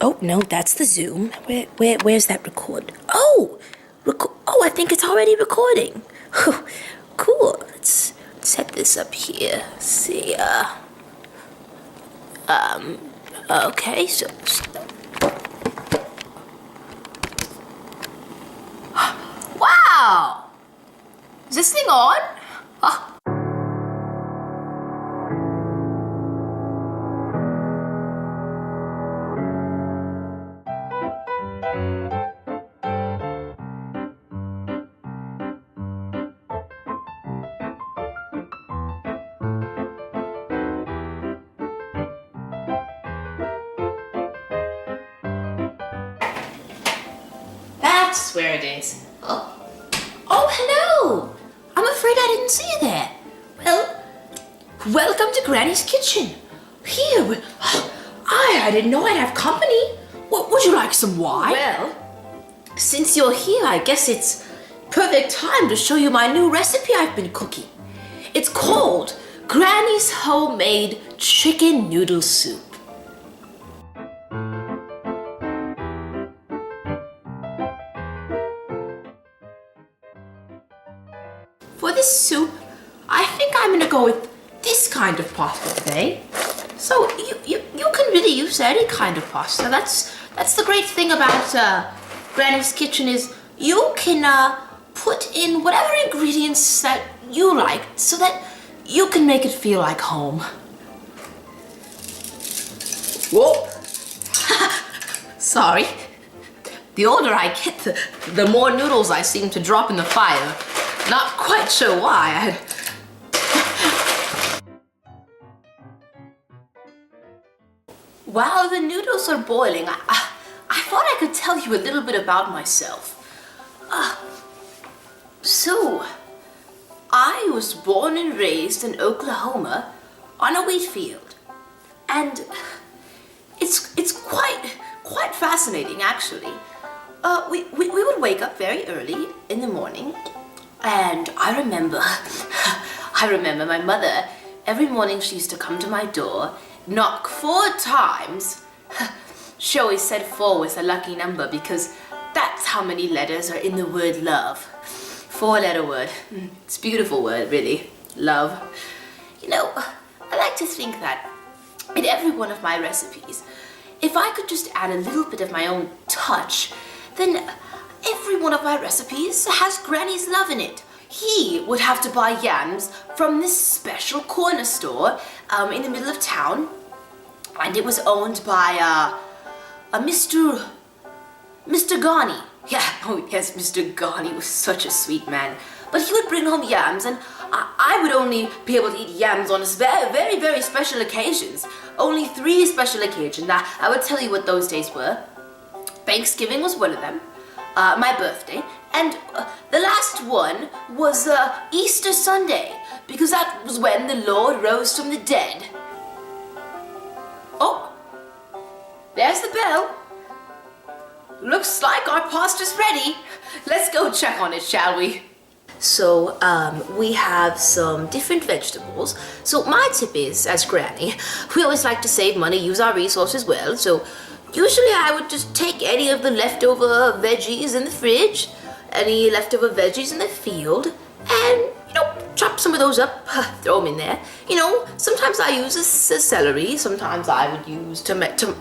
Oh, no, that's the Zoom. Where's that record? Oh, I think it's already recording. Cool. Let's set this up here. See, okay, so wow! Is this thing on? Oh. That's where it is. Oh, hello! I'm afraid I didn't see you there. Well, welcome to Granny's kitchen. Here, I didn't know I'd have company. Would you like some wine? Well, since you're here, I guess it's perfect time to show you my new recipe I've been cooking. It's called Granny's Homemade Chicken Noodle Soup. For this soup, I think I'm gonna go with this kind of pasta today. So you can really use any kind of pasta. That's the great thing about Granny's kitchen is you can put in whatever ingredients that you like so that you can make it feel like home. Whoa! Sorry. The older I get, the more noodles I seem to drop in the fire. Not quite sure why. While the noodles are boiling, I thought I could tell you a little bit about myself. So, I was born and raised in Oklahoma on a wheat field. And it's quite fascinating, actually. We would wake up very early in the morning. And I remember my mother, every morning she used to come to my door, knock 4 times. She always said 4 was a lucky number because that's how many letters are in the word love. 4-letter word. It's a beautiful word, really. Love. You know, I like to think that in every one of my recipes, if I could just add a little bit of my own touch, then every one of my recipes has Granny's love in it. He would have to buy yams from this special corner store in the middle of town, and it was owned by a Mr. Ghani. Yeah, oh yes, Mr. Ghani was such a sweet man. But he would bring home yams, and I would only be able to eat yams on very, very special occasions. Only 3 special occasions. I would tell you what those days were. Thanksgiving was one of them. My birthday, and the last one was Easter Sunday, because that was when the Lord rose from the dead. Oh, there's the bell. Looks like our pasta's ready. Let's go check on it, shall we? So, we have some different vegetables. So my tip is, as Granny, we always like to save money, use our resources well, so usually I would just take any of the leftover veggies in the fridge, any leftover veggies in the field, and, chop some of those up, throw them in there. Sometimes I use a celery, sometimes I would use tomato.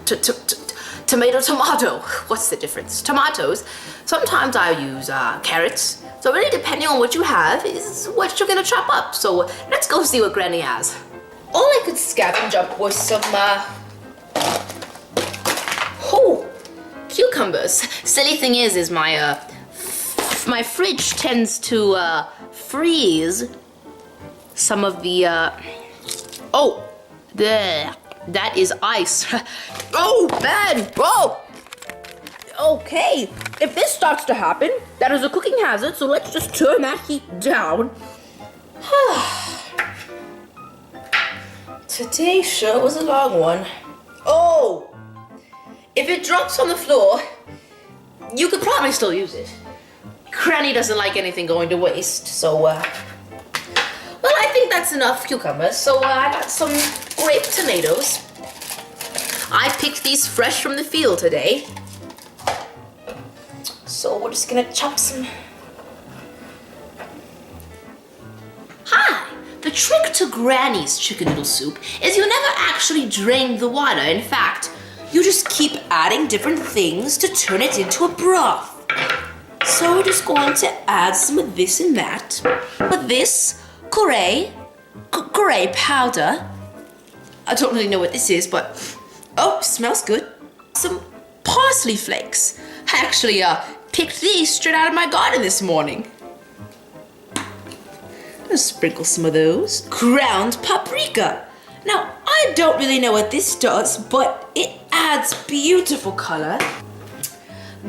What's the difference? Tomatoes. Sometimes I use carrots. So really depending on what you have is what you're gonna chop up. So let's go see what Granny has. All I could scavenge up was some, cucumbers. Silly thing is my fridge tends to freeze some of the that is ice. Oh man! Whoa! Okay, if this starts to happen, that is a cooking hazard, so let's just turn that heat down. Today sure was a long one. Oh! If it drops on the floor, you could probably still use it. Granny doesn't like anything going to waste, so, well, I think that's enough cucumbers. So I got some grape tomatoes. I picked these fresh from the field today. So we're just gonna chop some. Hi! The trick to Granny's chicken noodle soup is you never actually drain the water. In fact, you just keep adding different things to turn it into a broth. So we're just going to add some of this and that. But this curry powder. I don't really know what this is, but oh, smells good. Some parsley flakes. I actually picked these straight out of my garden this morning. Let's sprinkle some of those. Ground paprika. Now, I don't really know what this does, but it adds beautiful color.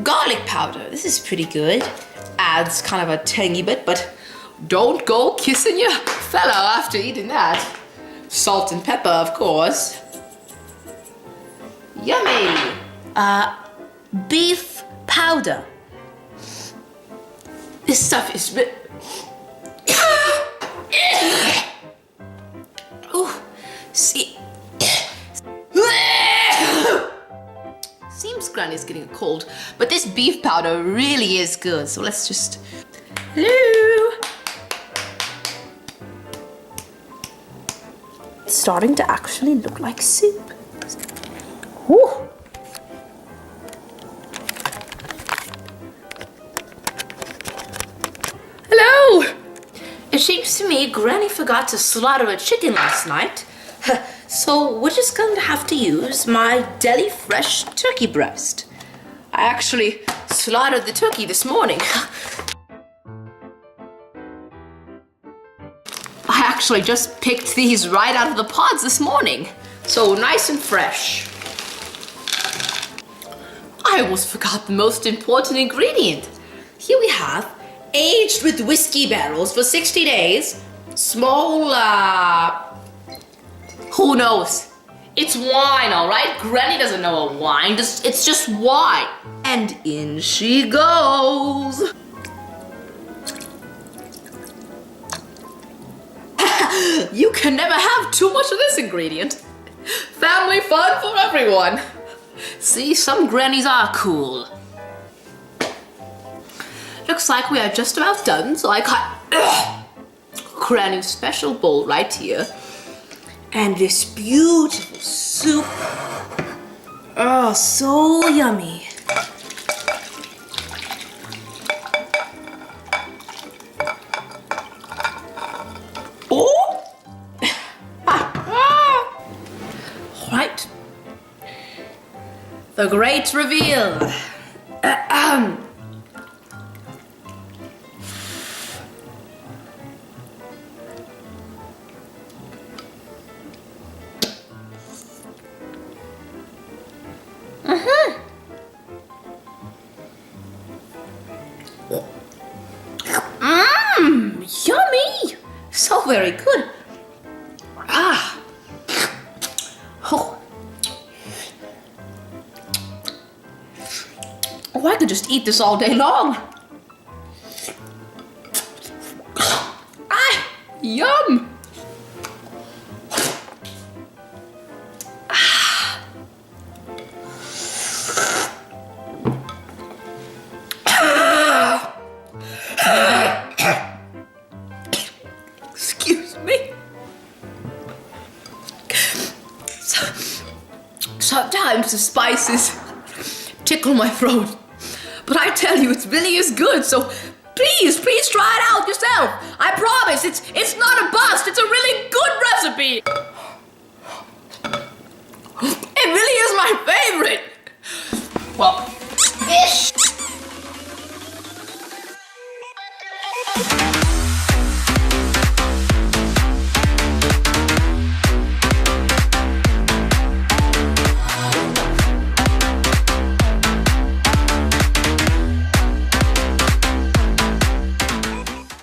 Garlic powder. This is pretty good. Adds kind of a tangy bit, but don't go kissing your fellow after eating that. Salt and pepper, of course. Yummy. Beef powder. This stuff is oh, see. Seems Granny's getting a cold, but this beef powder really is good. So let's just. Hello. It's starting to actually look like soup. Woo. Hello. It seems to me Granny forgot to slaughter a chicken last night. So we're just going to have to use my deli fresh turkey breast. I actually slaughtered the turkey this morning. I actually just picked these right out of the pods this morning. So nice and fresh. I almost forgot the most important ingredient. Here we have aged with whiskey barrels for 60 days. Small, who knows? It's wine, all right? Granny doesn't know a wine. It's just wine. And in she goes. You can never have too much of this ingredient. Family fun for everyone. See, some grannies are cool. Looks like we are just about done, so I got Granny's special bowl right here. And this beautiful soup. Oh, so yummy. Oh! Right. The great reveal. Yummy! So very good. Ah. Oh. Oh, I could just eat this all day long. Ah, yum! Excuse me. Sometimes the spices tickle my throat, but I tell you, it really is good. So please try it out yourself. I promise, it's not a bust. It's a really good recipe. It really is my favorite. Well, fish.